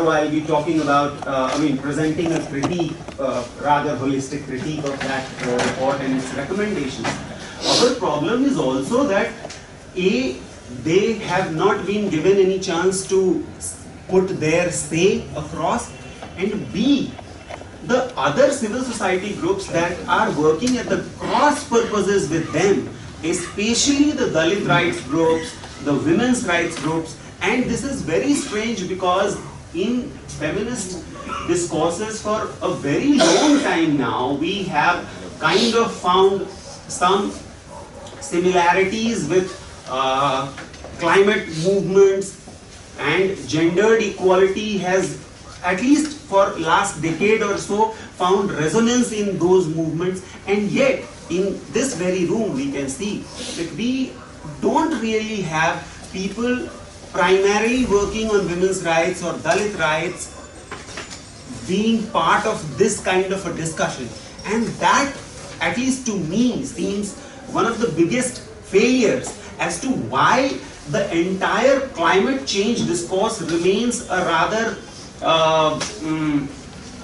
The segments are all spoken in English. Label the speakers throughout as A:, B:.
A: I'll be talking about, presenting a critique, rather holistic critique of that report and its recommendations. Our problem is also that A, they have not been given any chance to put their say across, and B, the other civil society groups that are working at the cross purposes with them, especially the Dalit rights groups, the women's rights groups, and this is very strange because in feminist discourses for a very long time now, we have kind of found some similarities with climate movements, and gendered equality has, at least for last decade or so, found resonance in those movements, and yet in this very room we can see that we don't really have people primarily working on women's rights or Dalit rights being part of this kind of a discussion, and that, at least to me, seems one of the biggest failures as to why the entire climate change discourse remains a rather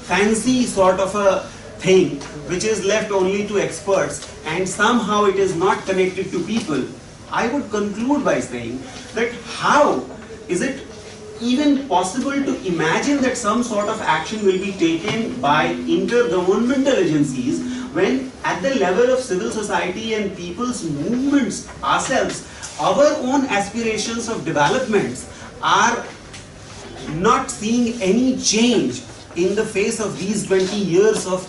A: fancy sort of a thing which is left only to experts, and somehow it is not connected to people. I would conclude by saying that how is it even possible to imagine that some sort of action will be taken by intergovernmental agencies when at the level of civil society and people's movements ourselves, our own aspirations of developments are not seeing any change in the face of these 20 years of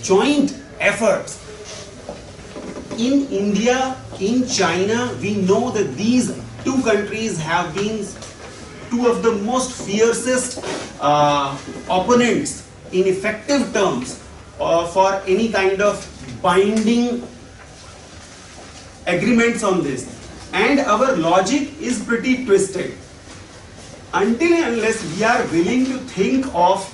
A: joint efforts. In India, in China, we know that these two countries have been two of the most fiercest opponents in effective terms for any kind of binding agreements on this. And our logic is pretty twisted. Until and unless we are willing to think of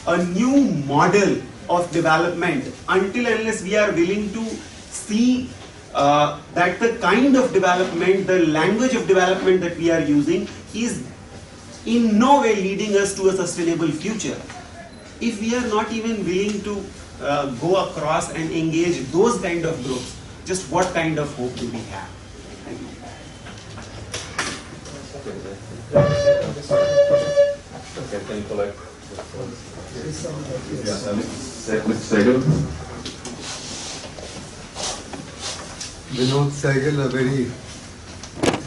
A: a new model of development, until and unless we are willing to see that the kind of development, the language of development that we are using is in no way leading us to a sustainable future. If we are not even willing to go across and engage those kind of groups, just what kind of hope do we have? Thank you.
B: Okay, can you collect?
C: Vinod Sehgal, a very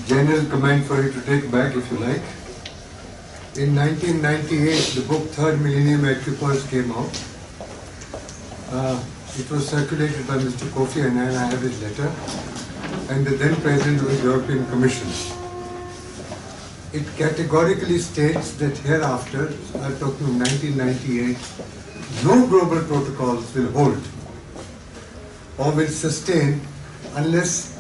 C: general comment for you to take back if you like. In 1998, the book Third Millennium Equipoise came out. It was circulated by Mr. Kofi Annan, I have his letter, and the then President of the European Commission. It categorically states that hereafter, I'm talking of 1998, no global protocols will hold or will sustain unless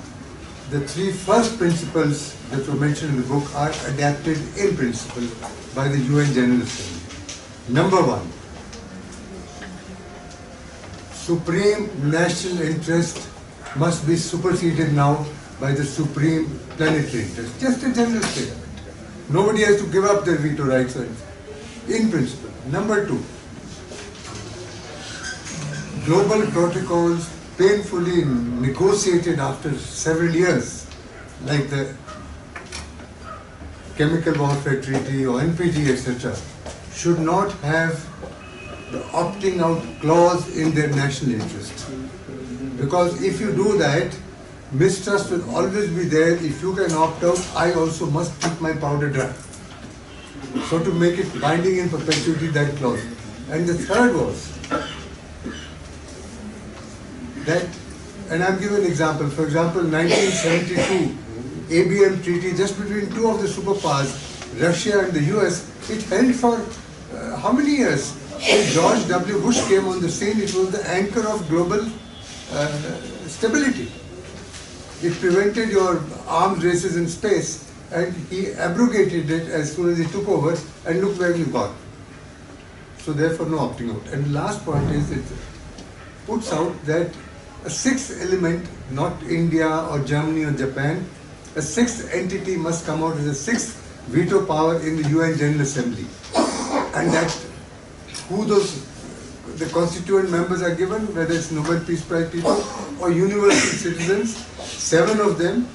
C: the three first principles that were mentioned in the book are adapted in principle by the UN General Assembly. Number one, supreme national interest must be superseded now by the supreme planetary interest. Just a general statement. Nobody has to give up their veto rights in principle. Number two, global protocols painfully negotiated after several years, like the Chemical Warfare Treaty or NPT, etc., should not have the opting out clause in their national interest. Because if you do that, mistrust will always be there. If you can opt out, I also must keep my powder dry. So to make it binding in perpetuity, that clause. And the third was that, and I'm giving an example. For example, 1972 ABM treaty just between two of the superpowers, Russia and the US, it held for how many years? When George W. Bush came on the scene, it was the anchor of global stability. It prevented your arms races in space, and he abrogated it as soon as he took over, and look where we've got. So therefore no opting out. And the last point is, it puts out that a sixth element, not India or Germany or Japan, a sixth entity must come out as a sixth veto power in the UN General Assembly. And that who the constituent members are given, whether it's Nobel Peace Prize people or universal citizens, 7 of them,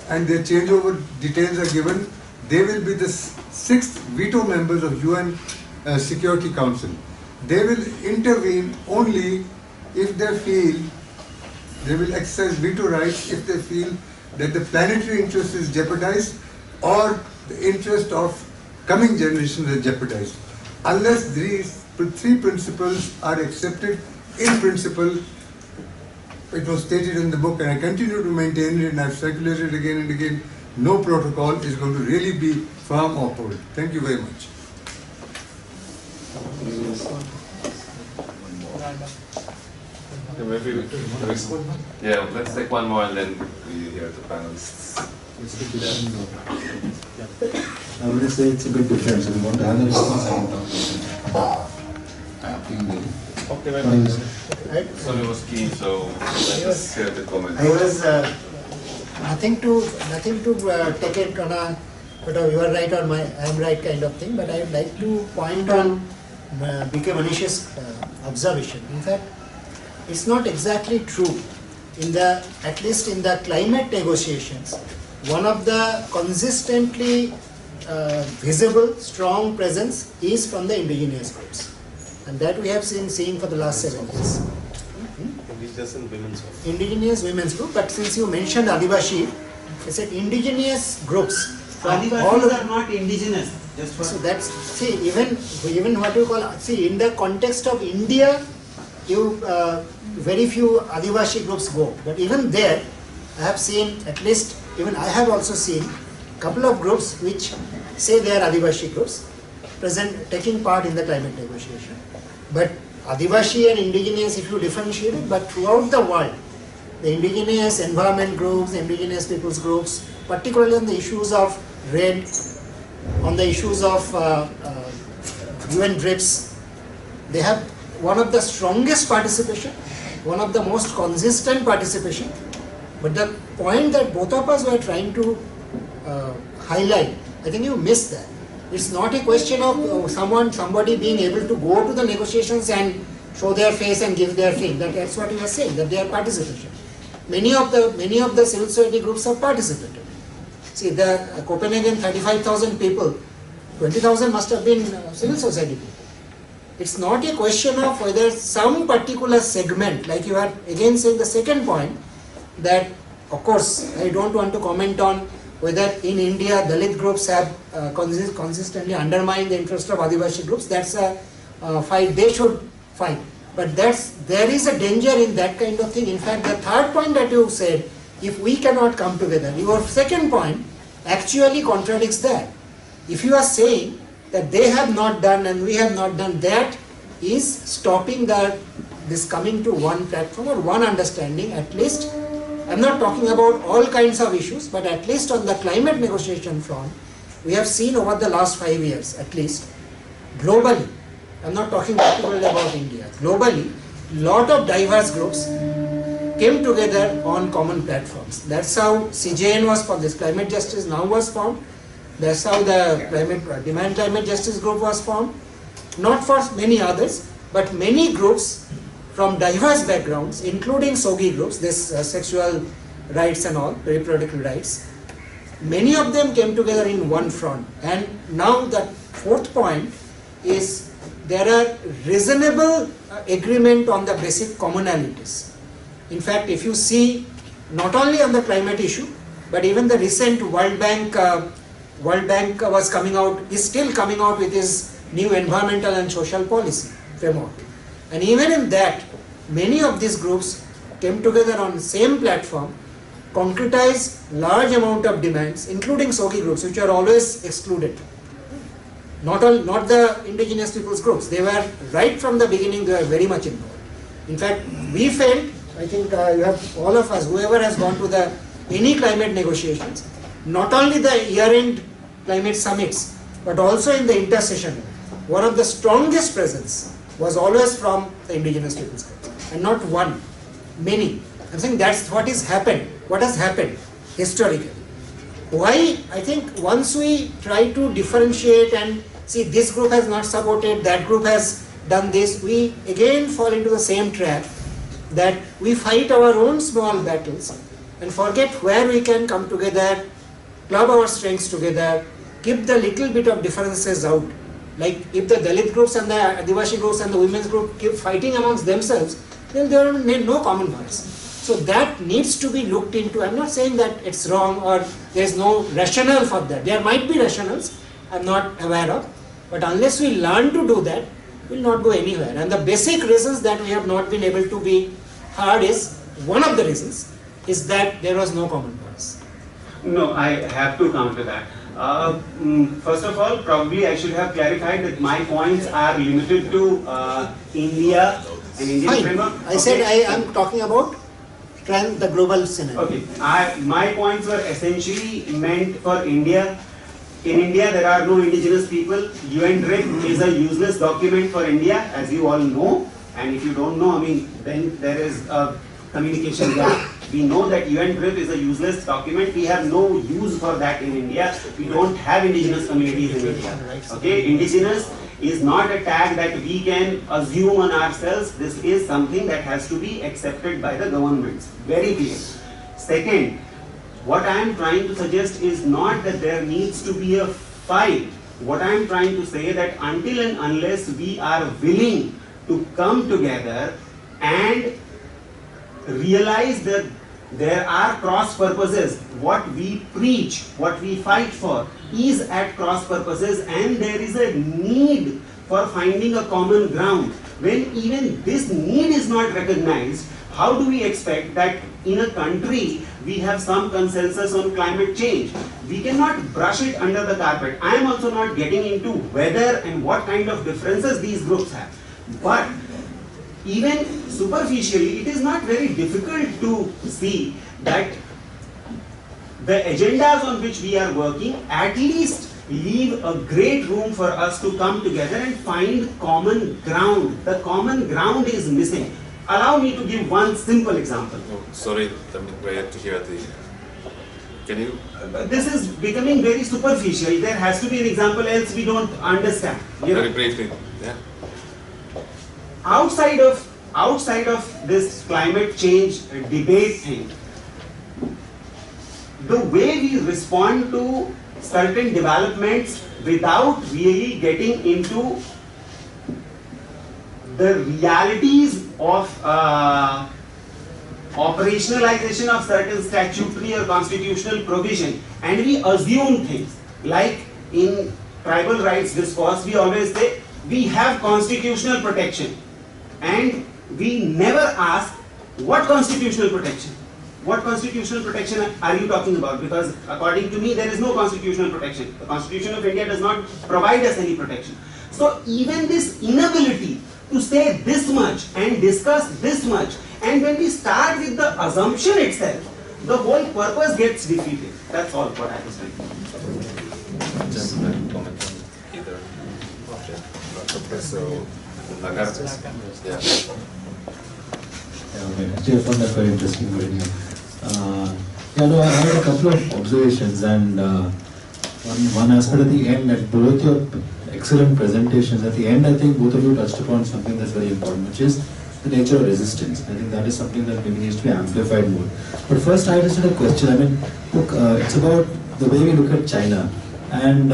C: and their changeover details are given. They will be the 6th veto members of UN Security Council. They will intervene only if they feel, they will exercise veto rights if they feel that the planetary interest is jeopardized or the interest of coming generations is jeopardized. Unless these 3 principles are accepted in principle, it was stated in the book, and I continue to maintain it, and I've circulated again and again, no protocol is going to really be firm or bold. Thank you very much.
B: Okay, maybe yeah, let's take one more and then we hear the panelists.
D: I would say it's a bit different. So we want to have a response. I want to
B: Okay, maybe. Sonny was keen, so let's hear the comment.
E: I was nothing to take it on a whether you are right or I am right kind of thing, but I would like to point on B.K. Manish's observation. In fact, it's not exactly true. At least in the climate negotiations, one of the consistently visible, strong presence is from the indigenous groups, and that we have been seeing for the last 7 years.
B: Indigenous and women's group.
E: Indigenous women's group, but since you mentioned Adivashi, I said indigenous groups.
A: Adivasis are not indigenous. Just for
E: So that's, see, even what you call, see, in the context of India, you very few Adivashi groups go, but even there, I have seen at least, even I have also seen a couple of groups which say they are Adivashi groups taking part in the climate negotiation. But Adivashi and indigenous, if you differentiate it, but throughout the world, the indigenous environment groups, indigenous peoples groups, particularly on the issues of REDD, on the issues of UN DRIPS, they have one of the strongest participation, one of the most consistent participation. But the point that both of us were trying to highlight, I think you missed that. It's not a question of somebody being able to go to the negotiations and show their face and give their thing. That's what you are saying, that they are participation. Many of the civil society groups have participated. See, the Copenhagen 35,000 people, 20,000 must have been civil society people. It's not a question of whether some particular segment, like you are again saying the second point, that of course I don't want to comment on whether in India Dalit groups have consistently undermined the interest of Adivashi groups. That's a fight they should fight. But there is a danger in that kind of thing. In fact, the third point that you said, if we cannot come together, your second point actually contradicts that. If you are saying that they have not done and we have not done, that is stopping this coming to one platform or one understanding. At least, I'm not talking about all kinds of issues, but at least on the climate negotiation front, we have seen over the last 5 years at least, globally, I'm not talking particularly about India, globally, lot of diverse groups came together on common platforms. That's how CJN was formed, this Climate Justice Now was formed. That's how the Demand Climate Justice Group was formed. Not for many others, but many groups from diverse backgrounds, including SOGI groups, this sexual rights and all, reproductive rights. Many of them came together in one front. And now the fourth point is there are reasonable agreement on the basic commonalities. In fact, if you see, not only on the climate issue, but even the recent World Bank was coming out, is still coming out with its new environmental and social policy framework. And even in that, many of these groups came together on the same platform, concretized large amount of demands, including SOGI groups, which are always excluded. Not the indigenous peoples groups. They were, right from the beginning, they were very much involved. In fact, we felt, I think you have all of us, whoever has gone to any climate negotiations, not only the year-end climate summits, but also in the intersession, one of the strongest presence was always from the indigenous peoples groups, and not one, many. I'm saying that's what has happened historically. why I think once we try to differentiate and see this group has not supported, that group has done this, we again fall into the same trap that we fight our own small battles and forget where we can come together, club our strengths together, keep the little bit of differences out. Like if the Dalit groups and the Adivasi groups and the women's group keep fighting amongst themselves, then there are no common voice. So that needs to be looked into. I'm not saying that it's wrong or there's no rationale for that. There might be rationales I'm not aware of, but unless we learn to do that, we'll not go anywhere. And the basic reasons that we have not been able to be heard is, one of the reasons is that there was no common voice.
A: No, I have to counter that. First of all, probably I should have clarified that my points are limited to India and Indian
E: Fine.
A: framework.
E: I said I am talking about the global scenario.
A: Okay, my points were essentially meant for India. In India, there are no indigenous people. UNDRIP is a useless document for India, as you all know. And if you don't know, I mean, then there is a communication gap. We know that UNDRIP is a useless document. We have no use for that in India. We don't have indigenous communities in India. Okay, indigenous is not a tag that we can assume on ourselves. This is something that has to be accepted by the governments. Very clear. Second, what I am trying to suggest is not that there needs to be a fight. What I am trying to say that until and unless we are willing to come together and realize that there are cross purposes, what we preach, what we fight for is at cross purposes, and there is a need for finding a common ground. When even this need is not recognized, how do we expect that in a country we have some consensus on climate change? We cannot brush it under the carpet. I am also not getting into whether and what kind of differences these groups have. But even superficially, it is not very difficult to see that the agendas on which we are working at least leave a great room for us to come together and find common ground. The common ground is missing. Allow me to give one simple example.
B: Oh, sorry, I mean, we have to hear the. Can you?
A: This is becoming very superficial. There has to be an example, else we don't understand. You know?
B: Very briefly, yeah.
A: Outside of this climate change debate thing, the way we respond to certain developments without really getting into the realities of operationalization of certain statutory or constitutional provision, and we assume things like in tribal rights discourse we always say we have constitutional protection, and we never ask what constitutional protection. What constitutional protection are you talking about? Because according to me there is no constitutional protection. The Constitution of India does not provide us any protection. So even this inability to say this much and discuss this much, and when we start with the assumption itself, the whole purpose gets defeated. That's all what I was saying.
B: Gentlemen, comment on either Professor Lagarde. Yeah.
D: Actually, I found that very interesting. I had a couple of observations, and one aspect at the end, at both your excellent presentations, at the end I think both of you touched upon something that's very important, which is the nature of resistance. I think that is something that maybe needs to be amplified more. But first I just had a question. I mean, look, it's about the way we look at China, and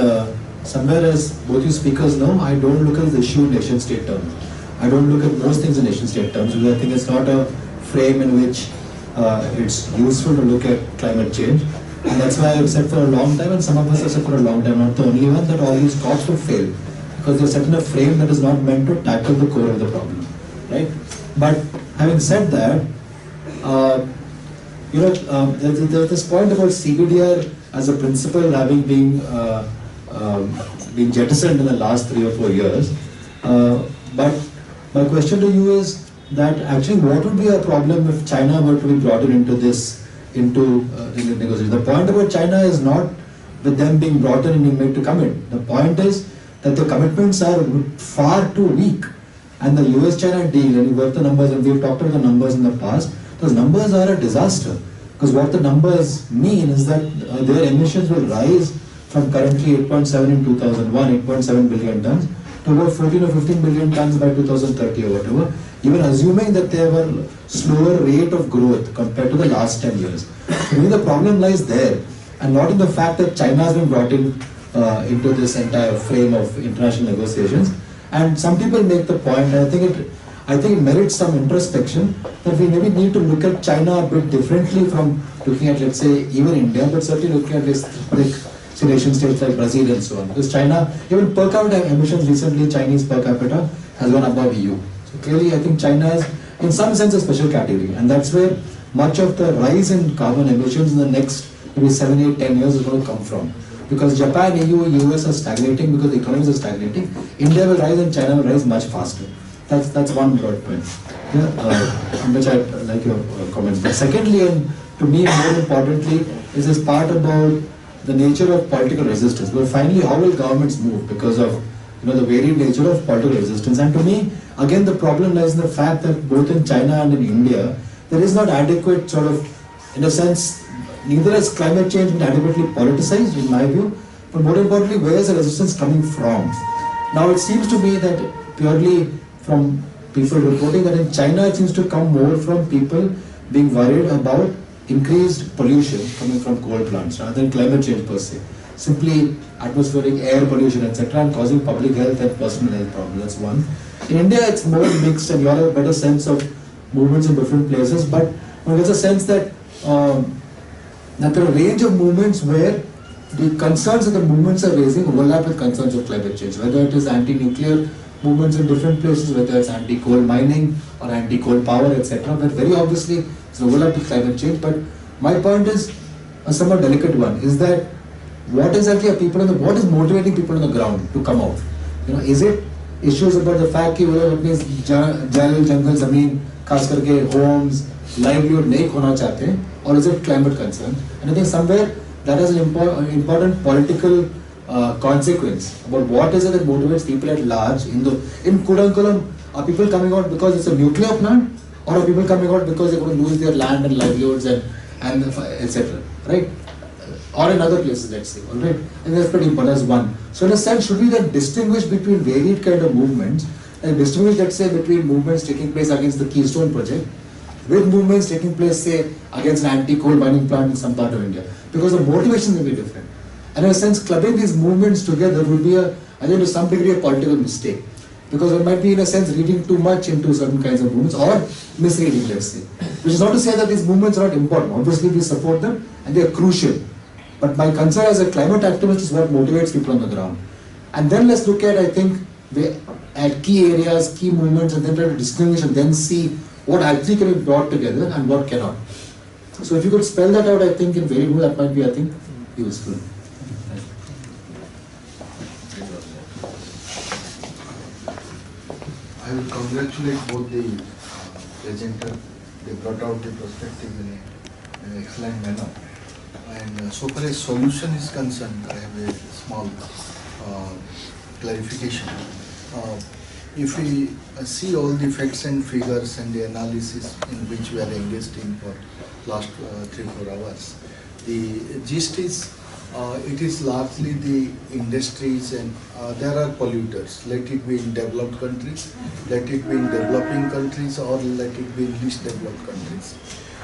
D: somewhere, as both you speakers know, I don't look at the issue in nation state terms. I don't look at most things in nation state terms, because I think it's not a frame in which it's useful to look at climate change. And that's why I've said for a long time, and some of us have said for a long time, not the only one, that all these talks will fail, because they're set in a frame that is not meant to tackle the core of the problem, right? But having said that, there's this point about CBDR as a principle having been jettisoned in the last 3 or 4 years. But my question to you is that actually what would be a problem if China were to be brought into this, into the negotiation? The point about China is not with them being brought in and being made to commit. The point is that the commitments are far too weak. And the US-China deal, and you work the numbers, and we've talked about the numbers in the past, those numbers are a disaster. Because what the numbers mean is that their emissions will rise from currently 8.7 in 2001, 8.7 billion tons, to about 14 or 15 billion tons by 2030 or whatever, even assuming that they have a slower rate of growth compared to the last 10 years. To me, the problem lies there, and not in the fact that China has been brought in into this entire frame of international negotiations. And some people make the point, and I think it merits some introspection, that we maybe need to look at China a bit differently from looking at, let's say, even India, but certainly looking at this nation states like Brazil and so on. Because China, even per capita emissions recently, Chinese per capita has gone above EU. So clearly, I think China is, in some sense, a special category, and that's where much of the rise in carbon emissions in the next maybe 7, 8, 10 years is going to come from. Because Japan, EU, US are stagnating because the economies are stagnating. India will rise and China will rise much faster. That's one broad point. Yeah, which I like your comments. But secondly, and to me more importantly, is this part about the nature of political resistance. But finally, how will governments move because of the varied nature of political resistance? And to me, again, the problem lies in the fact that both in China and in India, there is not adequate sort of, in a sense, neither has climate change been adequately politicized, in my view, but more importantly, where is the resistance coming from? Now, it seems to me that purely from people reporting that in China, it seems to come more from people being worried about increased pollution coming from coal plants rather than climate change per se. Simply atmospheric air pollution, etc., and causing public health and personal health problems. That's one. In India, it's more mixed, and you have a better sense of movements in different places, but there's a sense that that there are a range of movements where the concerns that the movements are raising overlap with concerns of climate change, whether it is anti-nuclear movements in different places, whether it's anti-coal mining or anti-coal power, etc. But very obviously, it's an overlap with climate change. But my point is a somewhat delicate one, is that what exactly are people what is motivating people on the ground to come out? Is it issues about the fact that it means jal, jungle, zameen, खास करके homes, livelihood नहीं खोना चाहते, or is it climate concern? And I think somewhere that has an important political consequence about what is it that motivates people at large. In Kudankulam, are people coming out because it's a nuclear plant, or are people coming out because they're going to lose their land and livelihoods and etc. Right? Or in other places, let's say. All right, and that's pretty important as one. So in a sense, should we then distinguish between varied kind of movements and distinguish, let's say, between movements taking place against the Keystone project with movements taking place, say, against an anti-coal mining plant in some part of India, because the motivations will be different. And in a sense, clubbing these movements together would be I think to some degree, a political mistake, because one might be, in a sense, reading too much into certain kinds of movements or misreading, let's say. Which is not to say that these movements are not important. Obviously, we support them and they are crucial. But my concern as a climate activist is what motivates people on the ground. And then let's look at, I think, at key areas, key movements, and then try to distinguish and then see what actually can be brought together and what cannot. So if you could spell that out, I think, in very well, that might be, I think, useful.
C: I will congratulate both the presenter. They brought out the perspective in an excellent manner. And so far as solution is concerned, I have a small clarification. If we see all the facts and figures and the analysis in which we are engaged in for last 3-4 hours, the gist is it is largely the industries, and there are polluters. Let it be in developed countries, let it be in developing countries, or let it be in least developed countries.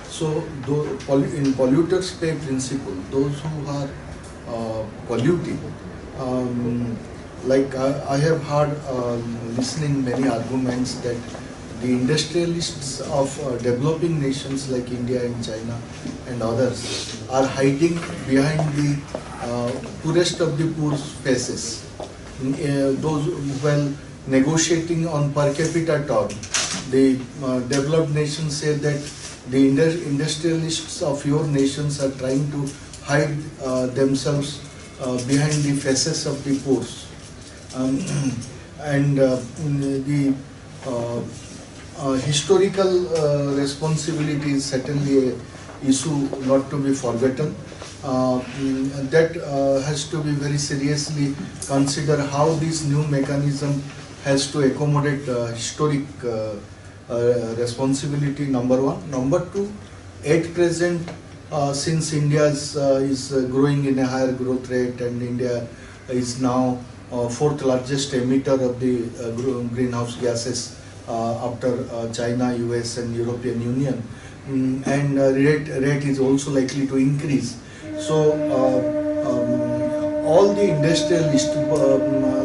C: So, in polluters pay principle, those who are polluting, like I have heard listening many arguments that the industrialists of developing nations like India and China and others are hiding behind the poorest of the poor faces. Those while negotiating on per capita term, the developed nations say that the industrialists of your nations are trying to hide themselves behind the faces of the poor. And the historical responsibility is certainly an issue not to be forgotten. That has to be very seriously considered how this new mechanism has to accommodate historic responsibility, number one. Number two, at present since India is growing in a higher growth rate, and India is now fourth largest emitter of the greenhouse gases after China, US and European Union, and rate is also likely to increase. So all the industrialists,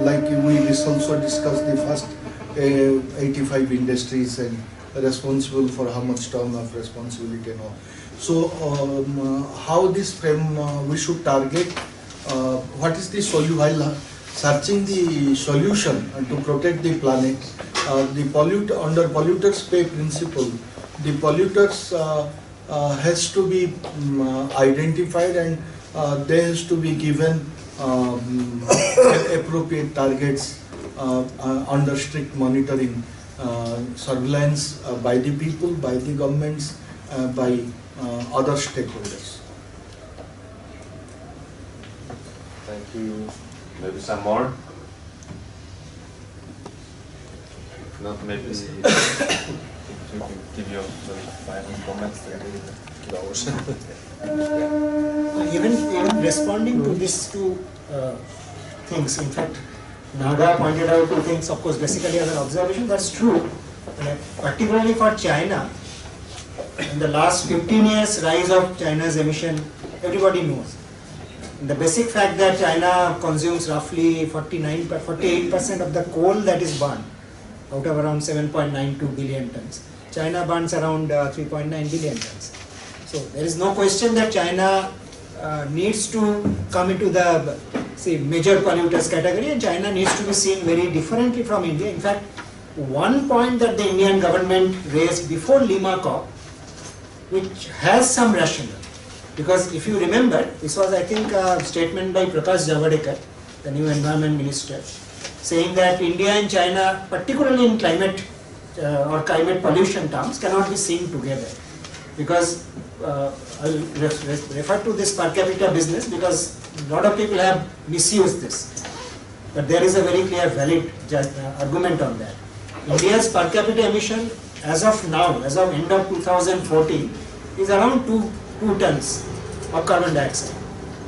C: like we also discussed the first 85 industries and responsible for how much term of responsibility and all. So how this frame we should target, what is the solution, while searching the solution to protect the planet, under polluters pay principle, the polluters has to be identified, and they has to be given appropriate targets under strict monitoring, surveillance by the people, by the governments, by other stakeholders.
B: Thank you. Maybe some more? If not, maybe you can give your final comments.
E: Even responding to these two things, in fact, Naga pointed out two things, of course, basically as an observation, that's true. Particularly for China, in the last 15 years, rise of China's emission, everybody knows. The basic fact that China consumes roughly 48% of the coal that is burned, out of around 7.92 billion tons. China burns around 3.9 billion tons. So there is no question that China needs to come into the major polluters category, and China needs to be seen very differently from India. In fact, one point that the Indian government raised before Lima COP, which has some rationale, because if you remember, this was, I think, a statement by Prakash Javadekar, the new environment minister, saying that India and China, particularly in climate or climate pollution terms, cannot be seen together. Because I'll refer to this per capita business, because a lot of people have misused this. But there is a very clear, valid argument on that. India's per capita emission as of now, as of end of 2014, is around 2 tons of carbon dioxide,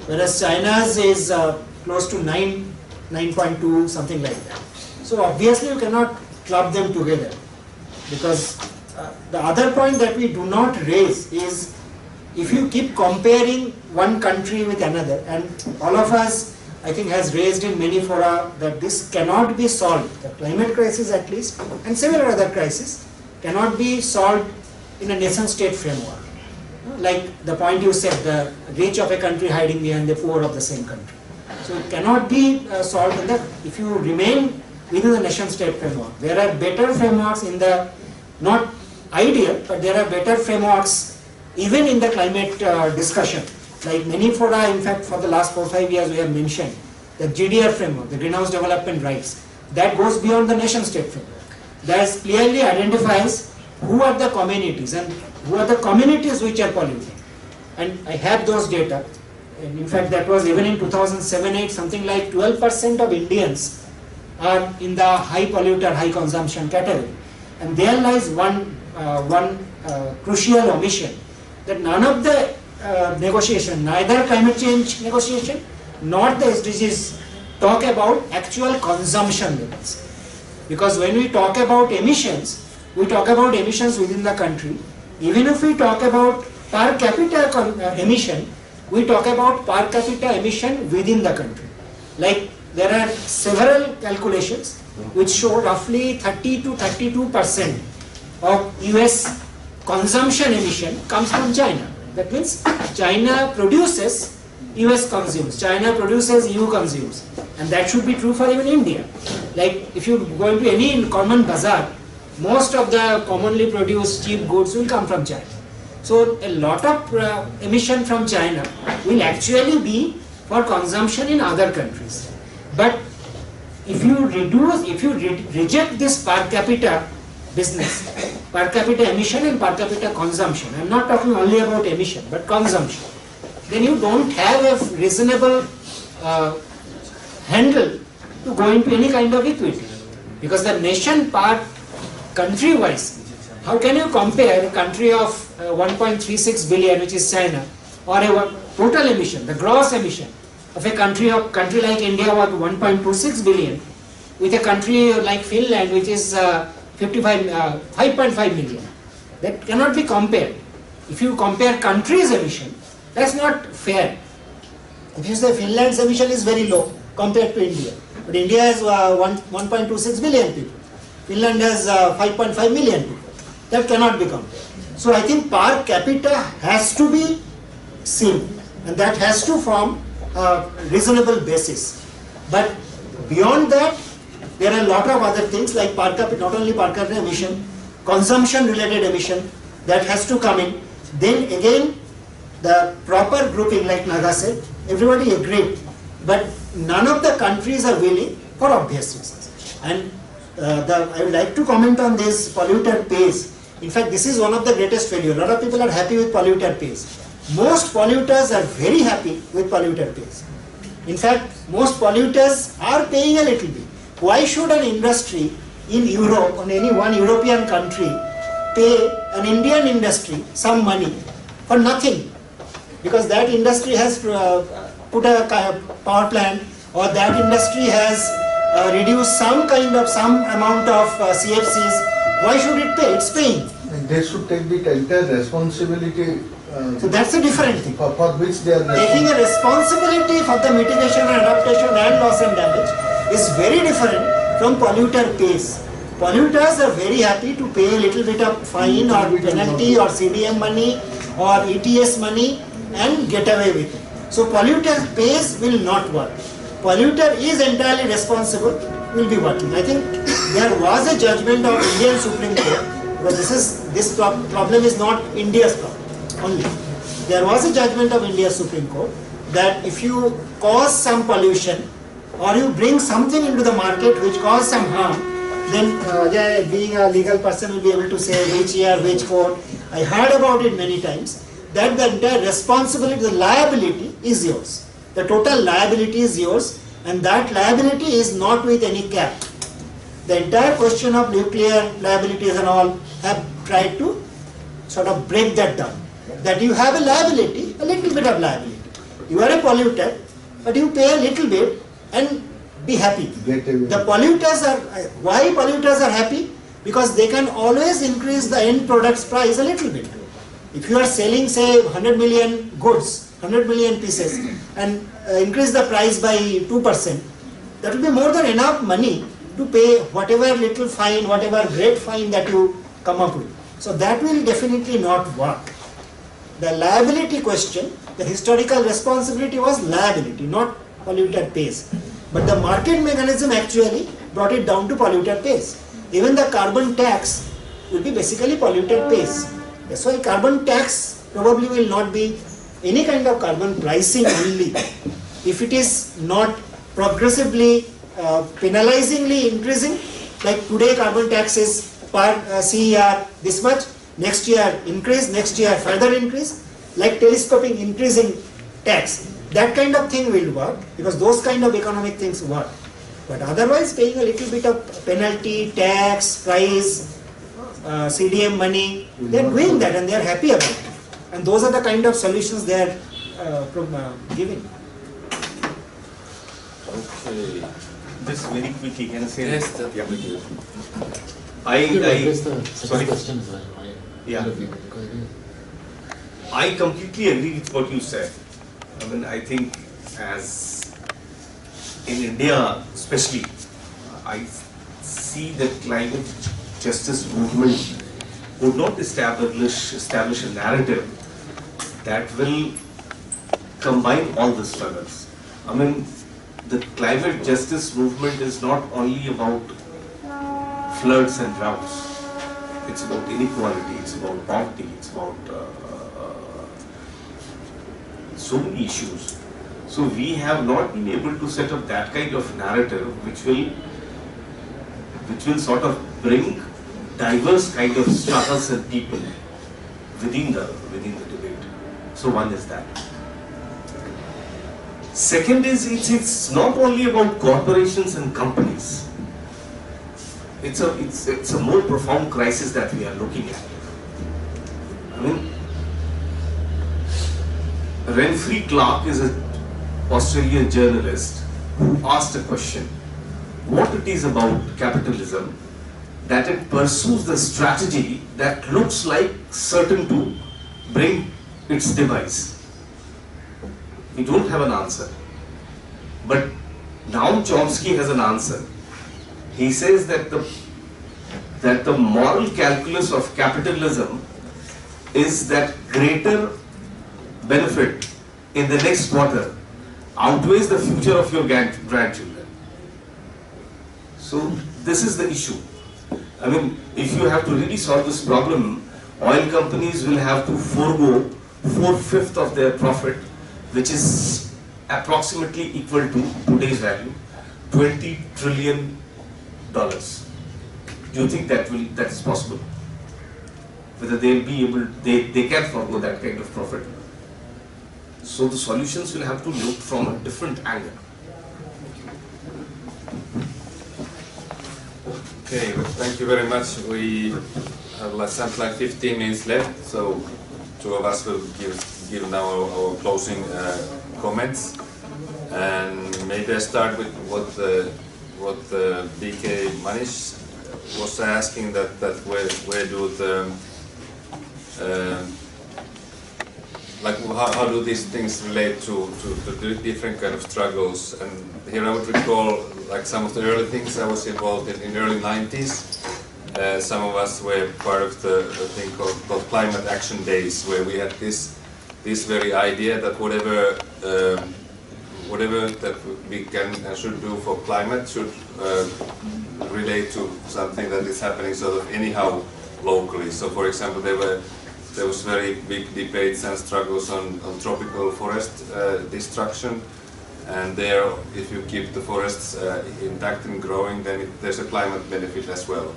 E: whereas China's is close to 9.2, something like that. So obviously you cannot club them together, because the other point that we do not raise is, if you keep comparing one country with another, and all of us, I think, has raised in many fora that this cannot be solved, the climate crisis at least, and several other crises, cannot be solved in a nation-state framework. Like the point you said, the rich of a country hiding behind the poor of the same country. So it cannot be solved in that, if you remain within the nation-state framework. There are better frameworks in the, not ideal, but there are better frameworks even in the climate discussion. Like many fora, in fact, for the last 4 or 5 years we have mentioned, the GDR framework, the Greenhouse Development Rights, that goes beyond the nation-state framework. That clearly identifies who are the communities and who are the communities which are polluting. And I have those data. And in fact, that was even in 2007-8, something like 12% of Indians are in the high polluter, high consumption category. And there lies one crucial omission, that none of the negotiation, neither climate change negotiation nor the SDGs, talk about actual consumption levels. Because when we talk about emissions, we talk about emissions within the country. Even if we talk about per capita emission, we talk about per capita emission within the country. Like there are several calculations which show roughly 30 to 32% of US consumption emission comes from China. That means China produces, US consumes, China produces, EU consumes. And that should be true for even India. Like if you go into any common bazaar, most of the commonly produced cheap goods will come from China. So a lot of emission from China will actually be for consumption in other countries. But if you reject this per capita business, per capita emission and per capita consumption, I am not talking only about emission, but consumption, then you don't have a reasonable handle to go into any kind of equity. Because the nation part, country-wise, how can you compare a country of 1.36 billion, which is China,
F: or a total emission, the gross emission of a country like India was 1.26 billion, with a country like Finland which is 5.5 million. That cannot be compared. If you compare countries' emission, that's not fair. If you say Finland's emission is very low compared to India, but India has 1.26 billion people, Finland has 5.5 million people, that cannot be compared. So I think per capita has to be seen, and that has to form a reasonable basis. But beyond that, there are a lot of other things like per capita, not only per capita emission, consumption related emission, that has to come in. Then again, the proper grouping, like Naga said, everybody agreed, but none of the countries are willing for obvious reasons. And I would like to comment on this polluter pays. In fact, this is one of the greatest failure. A lot of people are happy with polluter pays. Most polluters are very happy with polluter pays. In fact, most polluters are paying a little bit. Why should an industry in Europe or any one European country pay an Indian industry some money for nothing? Because that industry has put a power plant, or that industry has reduced some amount of CFCs. Why should it pay? It's paying.
C: And they should take the entire responsibility.
F: So that's a different thing.
C: For which they are
F: Taking a responsibility for the mitigation and adaptation and loss and damage is very different from polluter pays. Polluters are very happy to pay a little bit of fine or penalty or CDM money or ETS money and get away with it. So polluter pays will not work. Polluter is entirely responsible, will be working. I think there was a judgment of Indian Supreme Court, but this problem is not India's problem only. There was a judgment of India's Supreme Court that if you cause some pollution or you bring something into the market which cause some harm, then being a legal person will be able to say which year, which court. I heard about it many times, that the entire responsibility, the liability is yours. The total liability is yours, and that liability is not with any cap. The entire question of nuclear liabilities and all have tried to sort of break that down. That you have a liability, a little bit of liability. You are a polluter, but you pay a little bit and be happy. The polluters are, why polluters are happy? Because they can always increase the end product's price a little bit. If you are selling, say, 100 million goods, 100 million pieces, and increase the price by 2%, that will be more than enough money to pay whatever little fine, whatever great fine that you come up with. So that will definitely not work. The liability question, the historical responsibility was liability, not polluter pays. But the market mechanism actually brought it down to polluter pays. Even the carbon tax will be basically polluter pays. That's why carbon tax probably will not be any kind of carbon pricing only. If it is not progressively, penalizingly increasing, like today carbon tax is per CER this much, next year increase, next year further increase, like telescoping increasing tax. That kind of thing will work, because those kind of economic things work. But otherwise paying a little bit of penalty, tax, price, CDM money, they are doing that and they are happy about it. And those are the kind of solutions they are giving.
B: Okay.
A: Just very quickly, can I say
B: Yes,
A: that?
B: yeah.
A: Sorry. Yeah. I completely agree with what you said. I mean, I think as in India especially, I see that climate justice movement would not establish a narrative that will combine all the struggles. I mean, the climate justice movement is not only about floods and droughts. It's about inequality, it's about poverty, it's about so many issues. So we have not been able to set up that kind of narrative which will sort of bring diverse kind of struggles and people within the debate. So one is that. Second is it's not only about corporations and companies. It's a more profound crisis that we are looking at. I mean,
B: Renfrew Clark is an Australian journalist who asked a question: what it is about capitalism that it pursues the strategy that looks like certain to bring its demise? We don't have an answer. But now Chomsky has an answer. He says that the moral calculus of capitalism is that greater benefit in the next quarter outweighs the future of your grandchildren. So this is the issue. I mean, if you have to really solve this problem, oil companies will have to forego 4/5 of their profit, which is approximately equal to today's value, $20 trillion. Do you think that is possible? Whether they'll be able, they can forego that kind of profit. So the solutions will have to look from a different angle.
G: Okay, well, thank you very much. We have something like 15 minutes left, so two of us will give now our closing comments. And maybe I start with what BK Manish was asking, that where do the like how do these things relate to the different kind of struggles? And here I would recall like some of the early things I was involved in early 90s. Some of us were part of the thing called Climate Action Days, where we had this very idea that whatever that we can and should do for climate should relate to something that is happening sort of anyhow locally. So for example, there was very big debates and struggles on tropical forest destruction, and there, if you keep the forests intact and growing, then there's a climate benefit as well.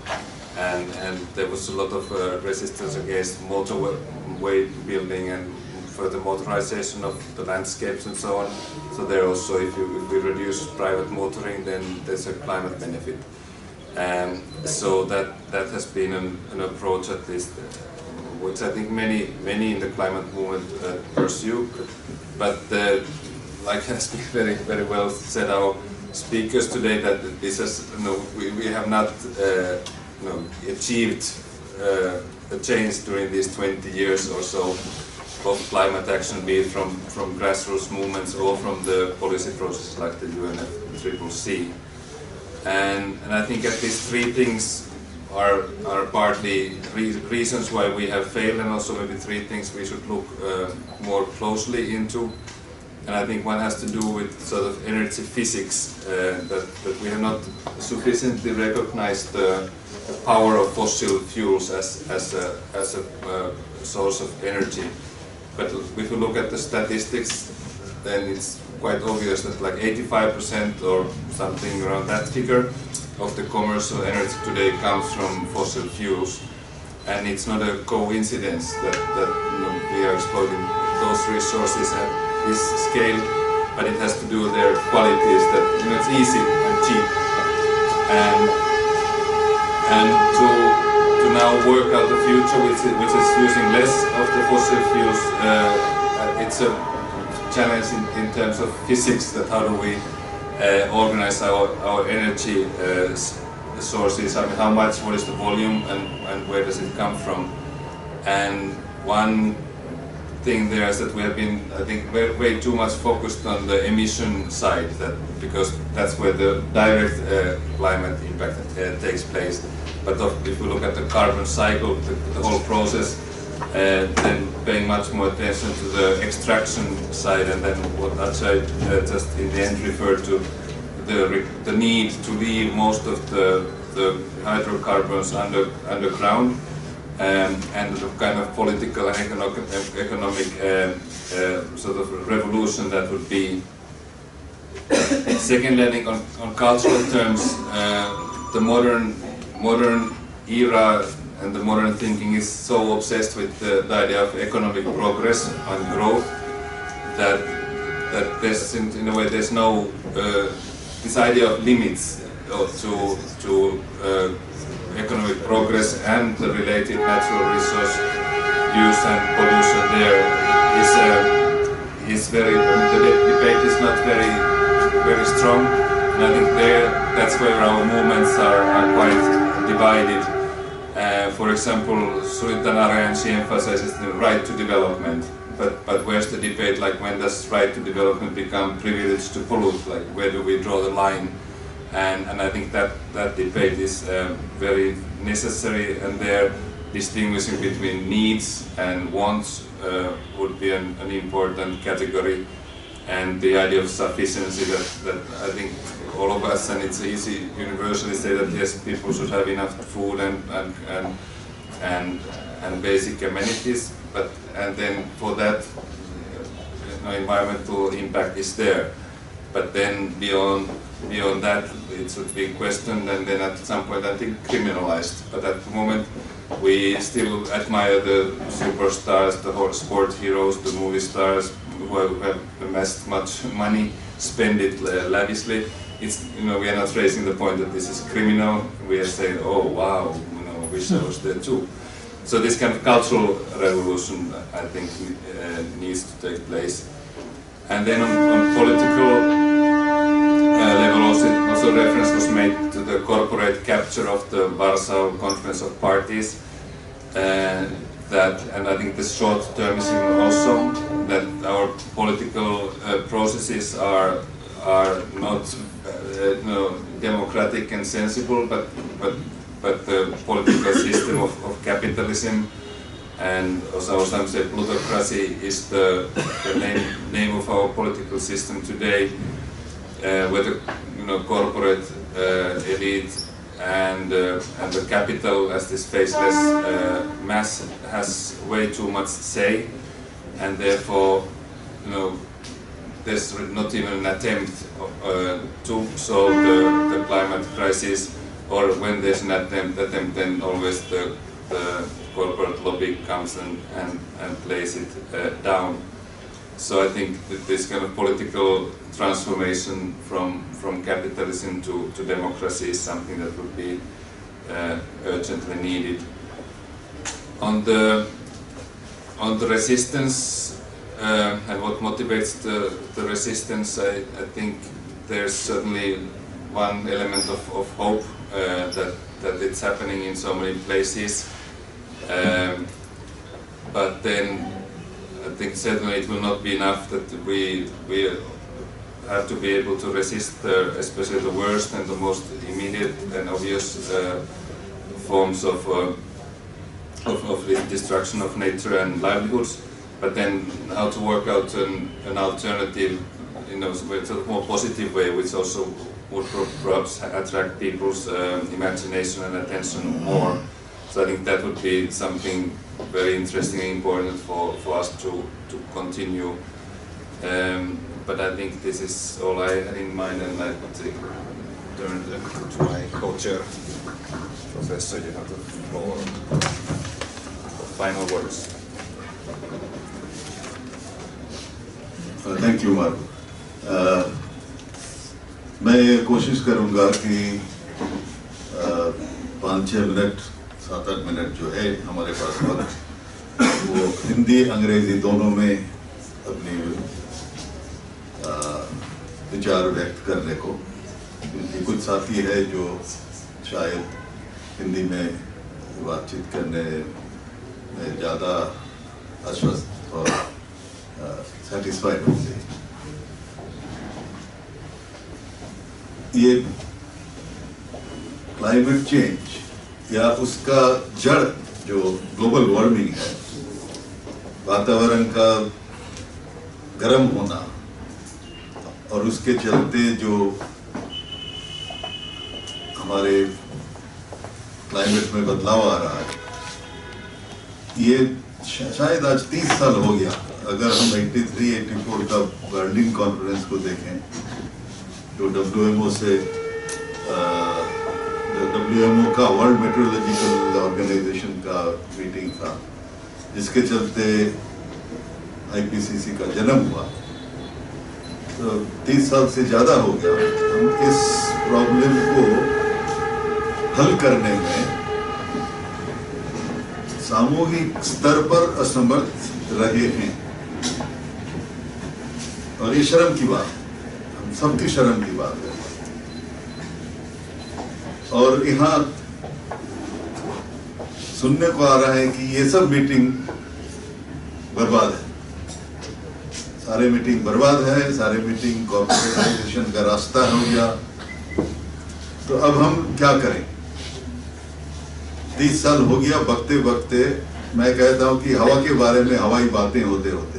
G: And there was a lot of resistance against motorway building and further motorization of the landscapes and so on. So there also, if we reduce private motoring, then there's a climate benefit. And so that has been an approach, at least, which I think many in the climate movement pursue. But like has been very well said, our speakers today, that this has we have not achieved a change during these 20 years or so of climate action, be it from grassroots movements or from the policy processes like the UNFCCC. And I think at least three things are partly reasons why we have failed, and also maybe three things we should look more closely into. And I think one has to do with sort of energy physics, that we have not sufficiently recognized the power of fossil fuels as a source of energy. But if you look at the statistics, then it's quite obvious that like 85% or something around that figure of the commercial energy today comes from fossil fuels. And it's not a coincidence that we are exploiting those resources at this scale, but it has to do with their qualities, that it's easy and cheap. And to now work out the future which is using less of the fossil fuels, it's a challenge in terms of physics, that how do we organize our energy sources. I mean, how much, what is the volume, and where does it come from? And one thing there is that we have been, I think, way too much focused on the emission side, because that's where the direct climate impact takes place. But if we look at the carbon cycle, the whole process, then paying much more attention to the extraction side, and then what Ajay just in the end referred to, the need to leave most of the hydrocarbons underground, and the kind of political and economic sort of revolution that would be. Secondly, I think on cultural terms, the modern era and the modern thinking is so obsessed with the idea of economic progress and growth that there's, in a way, there's no this idea of limits to economic progress and the related natural resource use and pollution there is very, the debate is not very strong, and I think that's where our movements are quite divided. For example, Sultan Arayanchi emphasizes the right to development, but where's the debate, like when does right to development become privilege to pollute, like where do we draw the line? And I think that debate is very necessary, and there distinguishing between needs and wants would be an important category, and the idea of sufficiency that I think all of us, and it's easy universally say that yes, people should have enough food and basic amenities, and then for that environmental impact is there, but then beyond that it should be questioned and then at some point I think criminalized. But at the moment we still admire the superstars, the sport heroes, the movie stars who have amassed much money, spend it lavishly. It's, we are not raising the point that this is criminal. We are saying, oh wow, wish I was there too. So this kind of cultural revolution, I think, needs to take place. And then on political level, also reference was made to the corporate capture of the Warsaw Conference of Parties. And I think the short-termism also, that our political processes are not democratic and sensible, but the political system of capitalism, and also some say plutocracy is the name of our political system today, where the corporate elite and the capital as this faceless mass has way too much say, and therefore there's not even an attempt to solve the climate crisis, or when there's an attempt then always the corporate lobby comes and plays it down. So I think that this kind of political transformation from capitalism to democracy is something that would be urgently needed. On the resistance and what motivates the resistance, I think there's certainly one element of hope that it's happening in so many places, but then I think certainly it will not be enough that we have to be able to resist especially the worst and the most immediate and obvious forms of the destruction of nature and livelihoods, but then how to work out an alternative in a sort of more positive way, which also would perhaps attract people's imagination and attention more. So I think that would be something very interesting and important for us to continue. But I think this is all I had in mind, and I would turn to my co-chair, Professor. You have the floor. Final words.
H: Thank you, Mark. मैं कोशिश करूँगा कि 5-6 minute 7-8 minute जो है हमारे पास वक्त, वो हिंदी अंग्रेजी दोनों में अपनी विचार व्यक्त करने को, क्योंकि कुछ साथी है जो शायद हिंदी में बातचीत करने में ज़्यादा आश्वस्त और सेटिस्फाइड होंगे। ये क्लाइमेट चेंज या उसका जड़ जो ग्लोबल वार्मिंग है, वातावरण का गर्म होना और उसके चलते जो हमारे क्लाइमेट में बदलाव आ रहा है, ये शायद आज 30 साल हो गया। अगर हम 83-84 का बर्लिन कॉन्फ्रेंस को देखें, जो WMO का वर्ल्ड मेट्रोलॉजिकल ऑर्गेनाइजेशन का मीटिंग था, जिसके चलते IPCC का जन्म हुआ, तो 30 साल से ज़्यादा हो गया। हम इस प्रॉब्लम को हल करने में सामूहिक स्तर पर असमर्थ रहे हैं। और ये शर्म की बात है, हम सबकी शर्म की बात है। और यहाँ सुनने को आ रहा है कि ये सब मीटिंग बर्बाद है, सारे मीटिंग बर्बाद है, सारे मीटिंग कॉर्पोरेटाइजेशन का रास्ता हो गया। तो अब हम क्या करें? 30 साल हो गया, बकते बकते मैं कहता हूं कि हवा के बारे में हवाई बातें होते होते।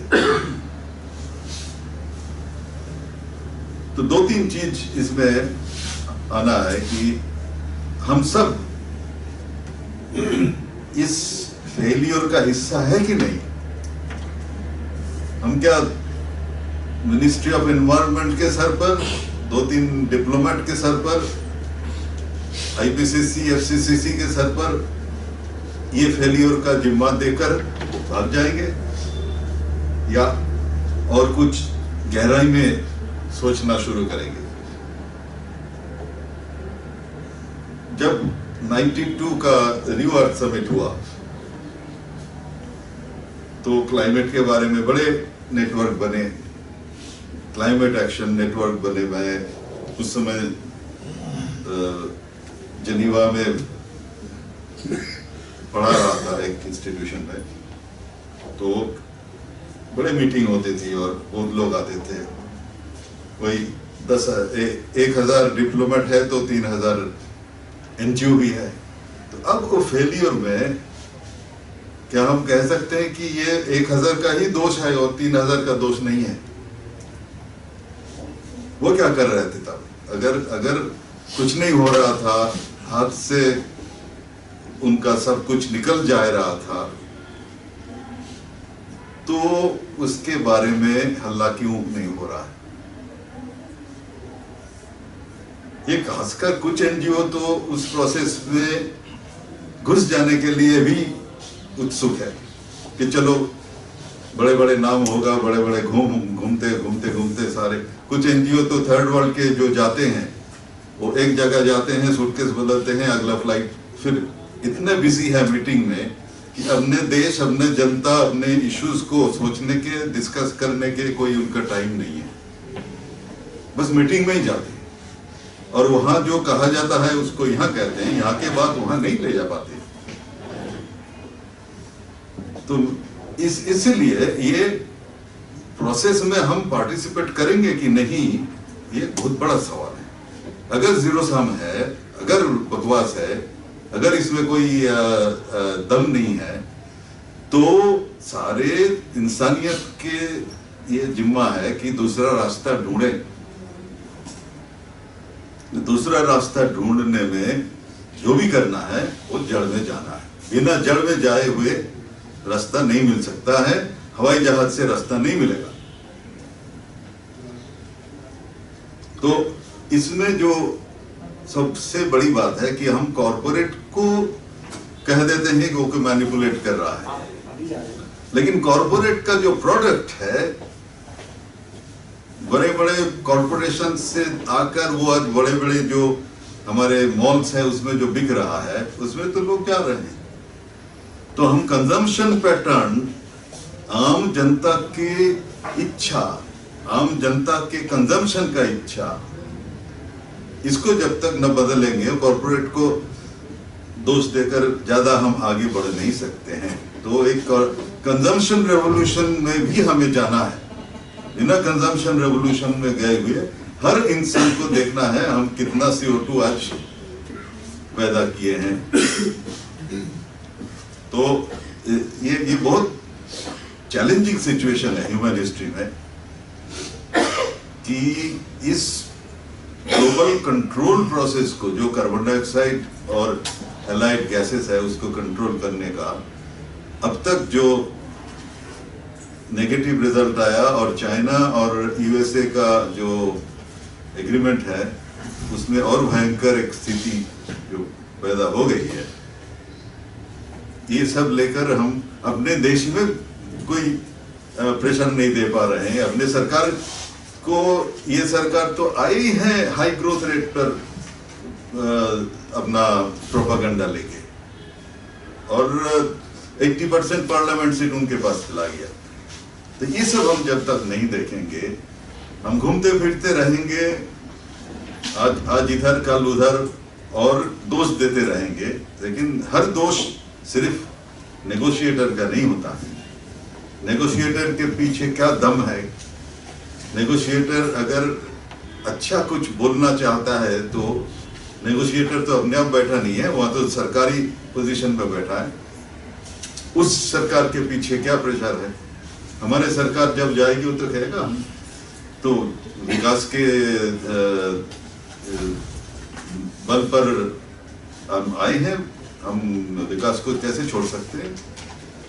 H: तो 2-3 चीज इसमें आना है कि हम सब इस फेलियर का हिस्सा है कि नहीं। हम क्या मिनिस्ट्री ऑफ एनवायरनमेंट के सर पर, 2-3 डिप्लोमेट के सर पर, आईपीसीसी, एफसीसीसी के सर पर ये फेलियर का जिम्मा देकर भाग जाएंगे, या और कुछ गहराई में सोचना शुरू करेंगे? जब 92 का न्यू अर्थ समिट हुआ तो क्लाइमेट के बारे में बड़े नेटवर्क बने, क्लाइमेट एक्शन नेटवर्क बने। मैं उस समय जनीवा में पढ़ा रहा था एक इंस्टीट्यूशन में, तो बड़े मीटिंग होती थी और बहुत लोग आते थे। कोई 10,000 डिप्लोमेट है तो 3,000 एनजीओ भी है। तो अब वो फेलियर में क्या हम कह सकते हैं कि ये 1,000 का ही दोष है और 3,000 का दोष नहीं है? वो क्या कर रहे थे तब? अगर कुछ नहीं हो रहा था, हाथ से उनका सब कुछ निकल जा रहा था, तो उसके बारे में हल्ला क्यों नहीं हो रहा है? ये खासकर कुछ एनजीओ तो उस प्रोसेस में घुस जाने के लिए भी उत्सुक है कि चलो बड़े बड़े नाम होगा, बड़े बड़े घूमते सारे। कुछ एनजीओ तो थर्ड वर्ल्ड के जो जाते हैं वो एक जगह जाते हैं, सूटकेस बदलते हैं, अगला फ्लाइट, फिर इतने बिजी है मीटिंग में कि अपने देश, अपने जनता, अपने इश्यूज को सोचने के, डिस्कस करने के कोई उनका टाइम नहीं है। बस मीटिंग में ही जाते हैं और वहां जो कहा जाता है उसको यहाँ कहते हैं, यहाँ के बात वहां नहीं ले जा पाते। तो इसलिए ये प्रोसेस में हम पार्टिसिपेट करेंगे कि नहीं, ये बहुत बड़ा सवाल है। अगर जीरो सम है, अगर बकवास है, अगर इसमें कोई दम नहीं है, तो सारे इंसानियत के ये जिम्मा है कि दूसरा रास्ता ढूंढे। दूसरा रास्ता ढूंढने में जो भी करना है वो जड़ में जाना है। बिना जड़ में जाए हुए रास्ता नहीं मिल सकता है, हवाई जहाज से रास्ता नहीं मिलेगा। तो इसमें जो सबसे बड़ी बात है कि हम कॉरपोरेट को कह देते हैं कि वो मैनिपुलेट कर रहा है, लेकिन कॉरपोरेट का जो प्रोडक्ट है, बड़े बड़े कॉरपोरेशन से आकर वो आज बड़े बड़े जो हमारे मॉल्स हैं उसमें जो बिक रहा है, उसमें तो लोग क्या रहे हैं। तो हम कंजम्पशन पैटर्न, आम जनता की इच्छा, आम जनता के कंजम्पशन का इच्छा, इसको जब तक न बदलेंगे, कॉरपोरेट को दोष देकर ज्यादा हम आगे बढ़ नहीं सकते हैं। तो एक कंजम्पशन रेवोल्यूशन में भी हमें जाना है। बिना कंजम्पशन रेवोल्यूशन में गए हुए हर इंसान को देखना है हम कितना CO2 आज पैदा किए हैं। तो ये बहुत चैलेंजिंग सिचुएशन है ह्यूमन हिस्ट्री में कि इस ग्लोबल कंट्रोल प्रोसेस को, जो कार्बन डाइऑक्साइड और एलाइड गैसेस है उसको कंट्रोल करने का अब तक जो नेगेटिव रिजल्ट आया, और चाइना और USA का जो एग्रीमेंट है उसमें और भयंकर एक स्थिति जो पैदा हो गई है, ये सब लेकर हम अपने देश में कोई प्रेशर नहीं दे पा रहे हैं। अपने सरकार को, ये सरकार तो आई है हाई ग्रोथ रेट पर अपना प्रोपागेंडा लेके, और 80% पार्लियामेंट सीट उनके पास चला गया। तो ये सब हम जब तक नहीं देखेंगे हम घूमते फिरते रहेंगे, आज इधर कल उधर और दोष देते रहेंगे, लेकिन हर दोष सिर्फ नेगोशिएटर का नहीं होता है। नेगोशिएटर के पीछे क्या दम है, नेगोशिएटर अगर अच्छा कुछ बोलना चाहता है तो नेगोशिएटर तो अपने आप बैठा नहीं है, वहां तो सरकारी पोजीशन पे बैठा है। उस सरकार के पीछे क्या प्रेशर है? हमारे सरकार जब जाएगी वो तो कहेगा हम तो विकास के बल पर हम आए हैं, हम विकास को कैसे छोड़ सकते हैं?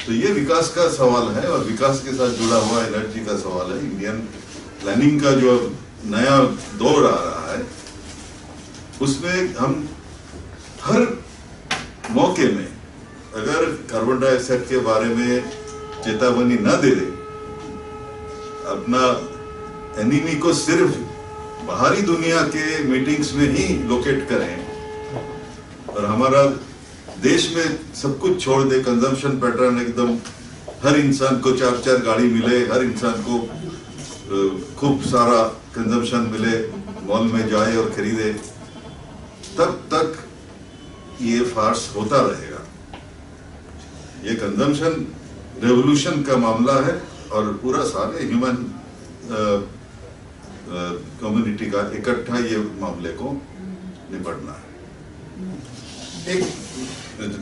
H: तो ये विकास का सवाल है और विकास के साथ जुड़ा हुआ एनर्जी का सवाल है। इंडियन प्लानिंग का जो नया दौर आ रहा है उसमें हम हर मौके में अगर कार्बन डाइऑक्साइड के बारे में चेतावनी न दे दे, अपना एनिमी को सिर्फ बाहरी दुनिया के मीटिंग्स में ही लोकेट करें और हमारा देश में सब कुछ छोड़ दे, कंजम्पशन पैटर्न एकदम हर इंसान को 4-4 गाड़ी मिले, हर इंसान को खूब सारा कंजम्पशन मिले, मॉल में जाए और खरीदे, तब तक ये फार्स होता रहेगा। ये कंजम्पशन रेवोल्यूशन का मामला है और पूरा सारे ह्यूमन कम्युनिटी का इकट्ठा ये मामले को निपटना है। एक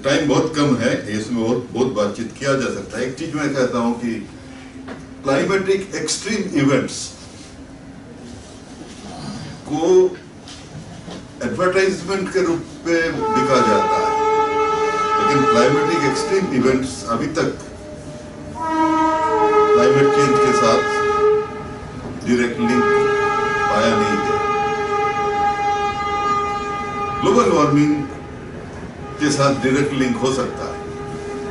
H: टाइम बहुत कम है, इसमें बहुत बातचीत किया जा सकता है। एक चीज मैं कहता हूं कि क्लाइमेटिक एक्सट्रीम इवेंट्स को एडवर्टाइजमेंट के रूप में बिका जाता है, लेकिन क्लाइमेटिक एक्सट्रीम इवेंट्स अभी तक क्लाइमेट चेंज के साथ डायरेक्ट लिंक पाया नहीं गया। ग्लोबल वार्मिंग के साथ डायरेक्ट लिंक हो सकता है।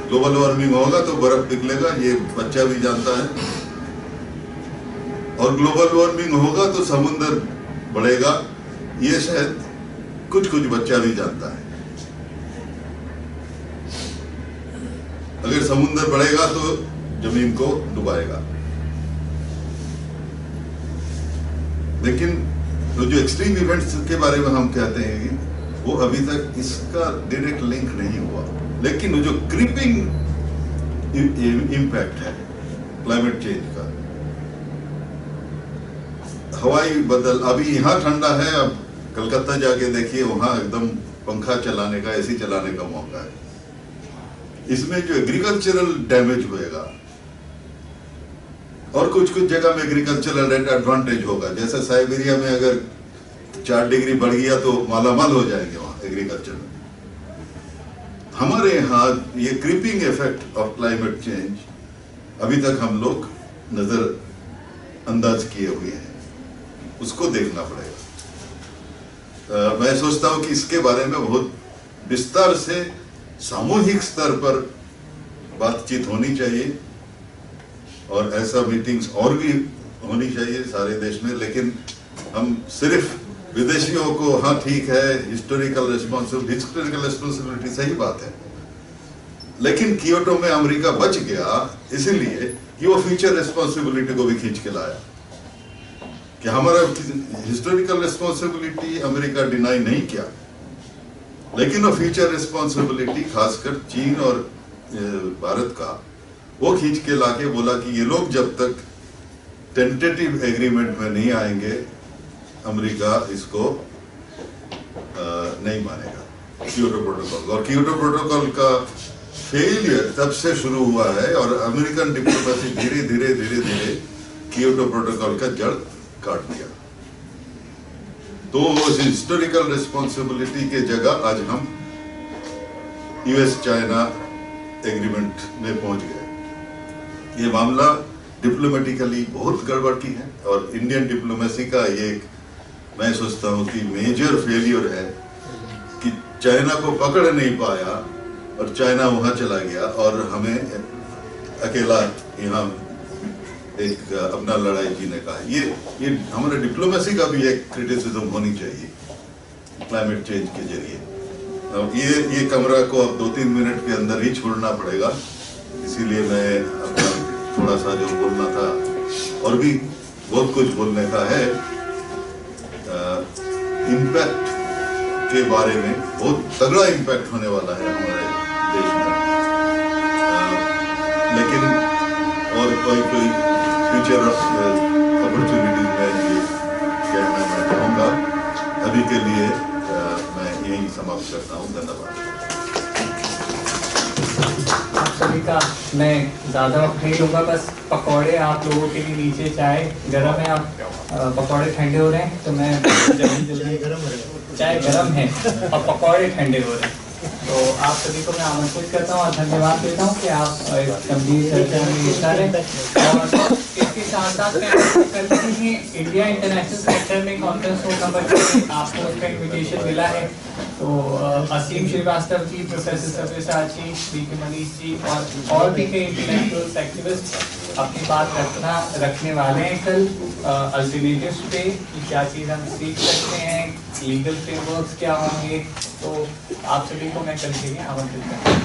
H: ग्लोबल वार्मिंग होगा तो बर्फ पिघलेगा, ये बच्चा भी जानता है, और ग्लोबल वार्मिंग होगा तो समुद्र बढ़ेगा, ये शायद कुछ बच्चा भी जानता है। अगर समुद्र बढ़ेगा तो जमीन को डुबाएगा, लेकिन तो जो एक्सट्रीम इवेंट्स के बारे में हम कहते हैं वो अभी तक इसका डायरेक्ट लिंक नहीं हुआ, लेकिन वो जो क्रीपिंग इम्पैक्ट है क्लाइमेट चेंज का, हवाई बदल, अभी यहाँ ठंडा है, अब कलकत्ता जाके देखिए वहां एकदम पंखा चलाने का, एसी चलाने का मौका है। इसमें जो एग्रीकल्चरल डैमेज होएगा और कुछ जगह में एग्रीकल्चरल एडवांटेज होगा, जैसे साइबेरिया में अगर 4 डिग्री बढ़ गया तो मालामाल हो जाएंगे वहां एग्रीकल्चर में। हमारे यहाँ ये creeping effect of climate change अभी तक हम लोग नजर अंदाज किए हुए हैं, उसको देखना पड़ेगा। मैं सोचता हूं कि इसके बारे में बहुत विस्तार से सामूहिक स्तर पर बातचीत होनी चाहिए और ऐसा मीटिंग्स और भी होनी चाहिए सारे देश में। लेकिन हम सिर्फ विदेशियों को, हाँ ठीक है, हिस्टोरिकल रिस्पॉन्सिबिलिटी सही बात है, लेकिन कियोटो में अमेरिका बच गया इसीलिए कि वो फ्यूचर रिस्पॉन्सिबिलिटी को भी खींच के लाया। कि हमारा हिस्टोरिकल रिस्पॉन्सिबिलिटी अमेरिका डिनाई नहीं किया, लेकिन वो फ्यूचर रिस्पॉन्सिबिलिटी खासकर चीन और भारत का वो खींच के लाके बोला कि ये लोग जब तक टेंटेटिव एग्रीमेंट में नहीं आएंगे अमेरिका इसको नहीं मानेगा कियोटो प्रोटोकॉल। और कियोटो प्रोटोकॉल का फेलियर तब से शुरू हुआ है और अमेरिकन डिप्लोमेसी धीरे धीरे कियोटो प्रोटोकॉल का जड़ काट दिया। तो उस हिस्टोरिकल रिस्पॉन्सिबिलिटी के जगह आज हम यूएस चाइना एग्रीमेंट में पहुंच गए। ये मामला डिप्लोमेटिकली बहुत गड़बड़ की है और इंडियन डिप्लोमेसी का ये मैं सोचता हूं कि मेजर फेलियर है कि चाइना को पकड़ नहीं पाया और चाइना वहां चला गया और हमें अकेला यहाँ एक अपना लड़ाई जीने का है। ये हमारे डिप्लोमेसी का भी एक क्रिटिसिज्म होनी चाहिए क्लाइमेट चेंज के जरिए। ये कमरा को अब 2-3 मिनट के अंदर ही छोड़ना पड़ेगा, इसीलिए मैं अपना थोड़ा सा जो बोलना था और भी बहुत कुछ बोलने का है। इम्पैक्ट के बारे में बहुत तगड़ा इम्पैक्ट होने वाला है हमारे देश में, लेकिन और कोई फ्यूचर अपॉर्चुनिटीज में ये कहना मैं चाहूँगा। अभी के लिए मैं यही समाप्त करता हूँ। धन्यवाद।
I: आप सभी का मैं ज़्यादा वक्त नहीं लूँगा, बस पकौड़े आप लोगों के लिए नीचे चाय गरम है, आप पकौड़े ठंडे हो रहे हैं तो मैं जल्दी चाय गरम है और पकौड़े ठंडे हो रहे हैं, तो आप सभी को मैं आमंत्रित करता हूँ और धन्यवाद देता हूँ कि आप इस गंभीर चर्चा में हिस्सा लें। और इसके साथ साथ इंडिया इंटरनेशनल सेक्टर में कॉन्फ्रेंस नंबर 6 आपको उसका इन्विटेशन मिला है, तो असीम श्रीवास्तव जी, प्रोफेसर सव्यसाची जी, श्री मनीष जी और भी कई इंटेलेक्चुअल एक्टिविस्ट अपनी बात रखने वाले हैं कल अल्टरनेटिव्स पे कि क्या चीज़ हम सीख सकते हैं, लीगल फ्रेमवर्क्स क्या होंगे, तो आप सभी को मैं कल के लिए आमंत्रित करता हूँ।